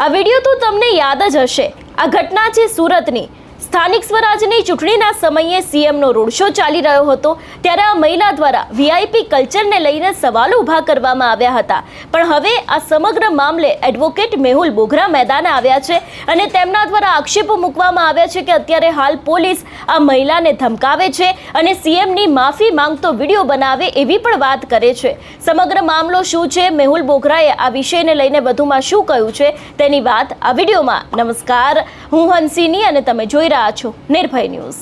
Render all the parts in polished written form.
આ વિડીયો તો તમને યાદ જ હશે। આ ઘટના છે સુરતની। સ્થાનિક સ્વરાજની ચૂંટણીના સમયે સીએમનો રોડ શો ચાલી રહ્યો હતો ત્યારે આ મહિલા દ્વારા વીઆઈપી કલ્ચરને લઈને સવાલો ઊભા કરવામાં આવ્યા હતા। પણ હવે આ સમગ્ર મામલે એડવોકેટ મેહુલ બોગરા મેદાને આવ્યા છે અને તેમના દ્વારા આક્ષેપો મૂકવામાં આવ્યા છે કે અત્યારે હાલ પોલીસ આ મહિલાને ધમકાવે છે અને સીએમની માફી માંગતો વિડીયો બનાવે એવી પણ વાત કરે છે। સમગ્ર મામલો શું છે, મેહુલ બોગરાએ આ વિષયને લઈને વધુમાં શું કહ્યું છે તેની વાત આ વિડીયોમાં। નમસ્કાર, હું હંસિની અને તમે જોઈ રહ્યા છો નિર્ભય ન્યૂઝ।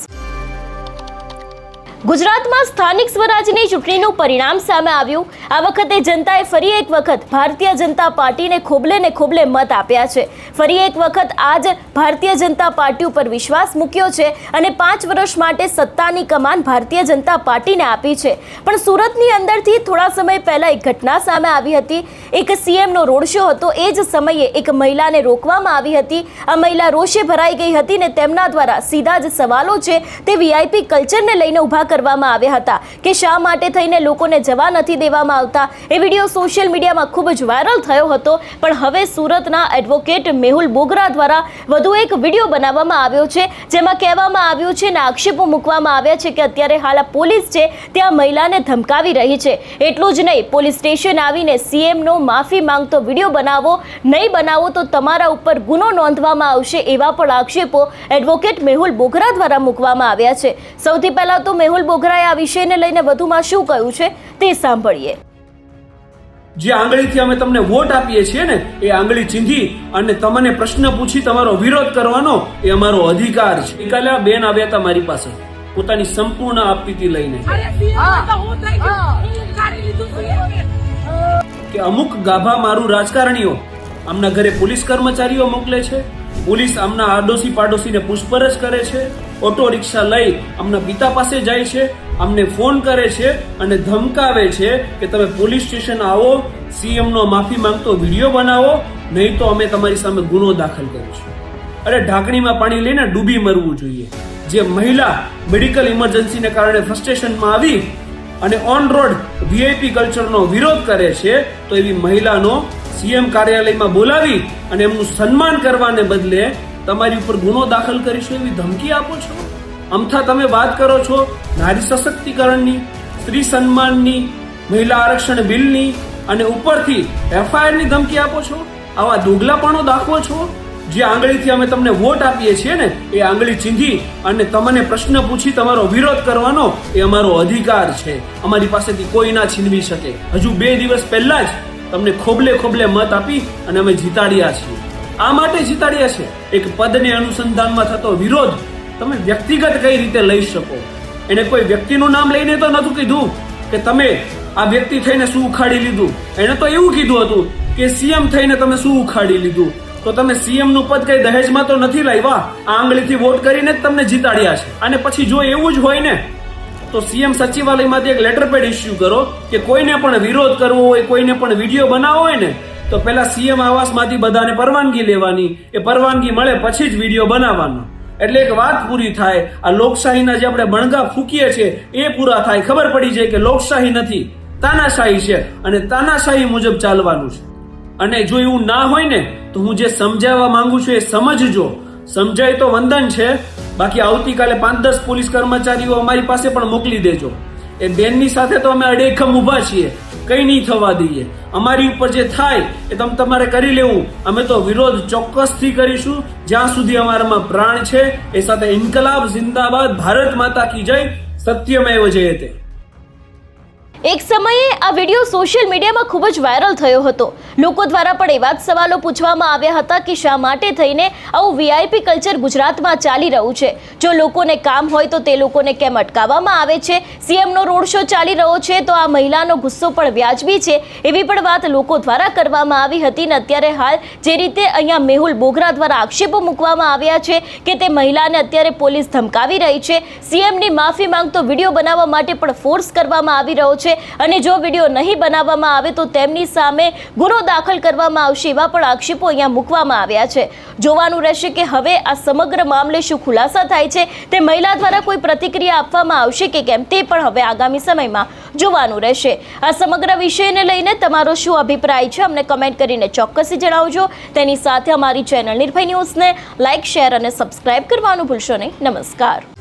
ગુજરાતમાં સ્થાનિક સ્વરાજની ચૂંટણીનું પરિણામ સામે આવ્યું। આ વખતે જનતાએ ફરી એક વખત ભારતીય જનતા પાર્ટીને ખોબલે ને ખોબલે મત આપ્યા છે। ફરી એક વખત આજ ભારતીય જનતા પાર્ટી ઉપર વિશ્વાસ મૂક્યો છે અને 5 વર્ષ માટે સત્તાની કમાન ભારતીય જનતા પાર્ટીને આપી છે। પણ સુરતની અંદરથી થોડા સમય પહેલા એક ઘટના સામે આવી હતી। એક સીએમનો રોડ શો હતો, એ જ સમયે એક મહિલાને રોકવામાં આવી હતી। આ મહિલા રોષે ભરાઈ ગઈ હતી ને તેમના દ્વારા સીધા જ સવાલો છે તે વીઆઈપી કલ્ચરને લઈને ઊભા કરવામાં આવ્યા હતા કે શા માટે થઈને લોકોને જવા નથી દેવામાં આવતા। એ વિડીયો સોશિયલ મીડિયામાં ખૂબ જ વાયરલ થયો હતો। પણ હવે સુરતના એડવોકેટ મેહુલ બોગરા દ્વારા વધુ એક વિડીયો બનાવવામાં આવ્યો છે જેમાં કહેવામાં આવ્યું છે અને આક્ષેપો મૂકવામાં આવ્યા છે કે અત્યારે હાલ પોલીસ છે ત્યાં મહિલાને ધમકાવી રહી છે। એટલું જ નહીં, પોલીસ સ્ટેશન આવીને સીએમનો માફી માંગતો વિડીયો બનાવો, નહીં બનાવો તો તમારા ઉપર ગુનો નોંધવામાં આવશે એવા પણ આક્ષેપો એડવોકેટ મેહુલ બોગરા દ્વારા મૂકવામાં આવ્યા છે। સૌથી પહેલા તો મેહુલ બોગરાએ આ વિષયને લઈને વધુમાં શું કહ્યું છે તે સાંભળીએ। જે આંગળીથી અમે તમને વોટ આપીએ છીએ ને, એ આંગળી ચીંધી અને તમને પ્રશ્ન પૂછી તમારો વિરોધ કરવાનો એ અમારો અધિકાર છે। ગઈકાલે આ બેન આવ્યા હતા મારી પાસે પોતાની સંપૂર્ણ આપવીતી લઈને કે અમુક ગાભા મારું રાજકારણીઓ આમના ઘરે પોલીસ કર્મચારીઓ મોકલે છે, પોલીસ આમના આડોશી પાડોશીને પૂછપરછ કરે છે, ઓટો રિક્ષા લઈ આમના પિતા પાસે જાય છે, અમને ફોન કરે છે અને ધમકાવે છે કે તમે પોલીસ સ્ટેશન આવો, સીએમનો માફી માંગતો વિડીયો બનાવો, નહીં તો અમે તમારી સામે ગુનો દાખલ કરીશું। અરે ઢાંકણીમાં પાણી લઈને ડૂબી મરવું જોઈએ। જે મહિલા મેડિકલ ઇમરજન્સીને કારણે ફ્રસ્ટ્રેશનમાં આવી અને ઓન રોડ વીઆઈપી કલ્ચરનો વિરોધ કરે છે તો એવી મહિલાનો સીએમ કાર્યાલયમાં બોલાવી અને એમનું સન્માન કરવાને બદલે તમારી ઉપર ગુનો દાખલ કરીશું એવી ધમકી આપો છો। અમથા તમે વાત કરો છો નારી સશક્તિકરણની, સ્ત્રી સન્માનની, મહિલા આરક્ષણ બિલની અને ઉપરથી એફઆઈઆરની ધમકી આપો છો। આવા દોગલાપણો દાખવો છો। જે આંગળીથી અમે તમને વોટ આપીએ છીએ ને, એ આંગળી ચીંધી અને તમને પ્રશ્ન પૂછી તમારો વિરોધ કરવાનો એ અમારો અધિકાર છે। અમારી પાસેથી કોઈ ના છીનવી શકે। હજુ 2 દિવસ પહેલા જ તમને ખોબલે ખોબલે મત આપી અને અમે જીતાડ્યા છીએ। આ માટે જીતાડ્યા છે એક પદને અનુસંધાનમાં થતો વિરોધ તમે વ્યક્તિગત કઈ રીતે લઈ શકો। એને કોઈ વ્યક્તિનું નામ લઈને તો નતું કીધું કે તમે આ વ્યક્તિ થઈને શું ઉખાડી લીધું, એને તો એવું કીધું હતું કે સીએમ થઈને તમે શું ઉખાડી લીધું। તો તમે સીએમ નું પદ કઈ દહેજમાં તો નથી લાવ્યા, આ આંગળીથી વોટ કરીને જ તમને જીતાડ્યા છે। અને પછી જો એવું જ હોય ને તો સીએમ સચિવાલયમાંથી એક લેટર પેડ ઇસ્યુ કરો કે કોઈને પણ વિરોધ કરવો હોય, કોઈને પણ વિડીયો બનાવવો હોય ને તો પહેલા સીએમ આવાસમાંથી બધાને પરવાનગી લેવાની, એ પરવાનગી મળે પછી જ વિડીયો બનાવવાનો। એટલે એક વાત પૂરી થાય, આ લોકશાહીના જે આપણે બણગા ફૂકીએ છીએ એ પૂરા થાય, ખબર પડી જાય કે લોકશાહી નથી, તાનાશાહી છે અને તાનાશાહી મુજબ ચાલવાનું છે। અને જો એવું ના હોય ને તો હું જે સમજાવવા માંગુ છું એ સમજજો। સમજાય તો વંદન છે, બાકી આવતીકાલે 5-10 પોલીસ કર્મચારીઓ અમારી પાસે પણ મોકલી દેજો। એ બેનની સાથે તો અમે અડેખમ ઊભા છીએ, કઈ નહીં થવા દઈએ। અમારી ઉપર જે થાય એ તમારે કરી લેવું। અમે તો વિરોધ ચોક્કસથી કરીશું જ્યાં સુધી અમારામાં પ્રાણ છે। એ સાથે ઇન્કલાબ જિંદાબાદ, ભારત માતા કી જય, સત્યમેવ જયતે। એક સમયે આ વિડીયો સોશિયલ મીડિયામાં ખૂબ જ વાયરલ થયો હતો। લોકો દ્વારા પણ એવા જ સવાલો પૂછવામાં આવ્યા હતા કે શા માટે થઈને આવું વીઆઈપી કલ્ચર ગુજરાતમાં ચાલી રહ્યું છે। જો લોકોને કામ હોય તો તે લોકોને કેમ અટકાવવામાં આવે છે? સીએમનો રોડ શો ચાલી રહ્યો છે તો આ મહિલાનો ગુસ્સો પણ વ્યાજબી છે એવી પણ વાત લોકો દ્વારા કરવામાં આવી હતી। ને અત્યારે હાલ જે રીતે અહીંયા મેહુલ બોગરા દ્વારા આક્ષેપો મૂકવામાં આવ્યા છે કે તે મહિલાને અત્યારે પોલીસ ધમકાવી રહી છે, સીએમની માફી માંગતો વિડીયો બનાવવા માટે પણ ફોર્સ કરવામાં આવી રહ્યો છે, છે અને જો વિડીયો નહીં બનાવવામાં આવે તો તેમની સામે ગુનો દાખલ કરવામાં આવશે એવા પણ આક્ષેપો અહીંયા મૂકવામાં આવ્યા છે. જોવાનું રહેશે કે હવે આ સમગ્ર મામલે શું ખુલાસા થાય છે, તે મહિલા દ્વારા કોઈ પ્રતિક્રિયા આપવામાં આવશે કે કેમ તે પણ હવે આગામી સમયમાં જોવાનું રહેશે. આ સમગ્ર વિષયને લઈને તમારો શું અભિપ્રાય છે અમને કમેન્ટ કરીને ચોક્કસથી જણાવજો. તેની સાથે અમારી ચેનલ નિર્ભય ન્યૂઝને લાઇક, શેર અને સબસ્ક્રાઇબ કરવાનું ભૂલશો નહીં. નમસ્કાર.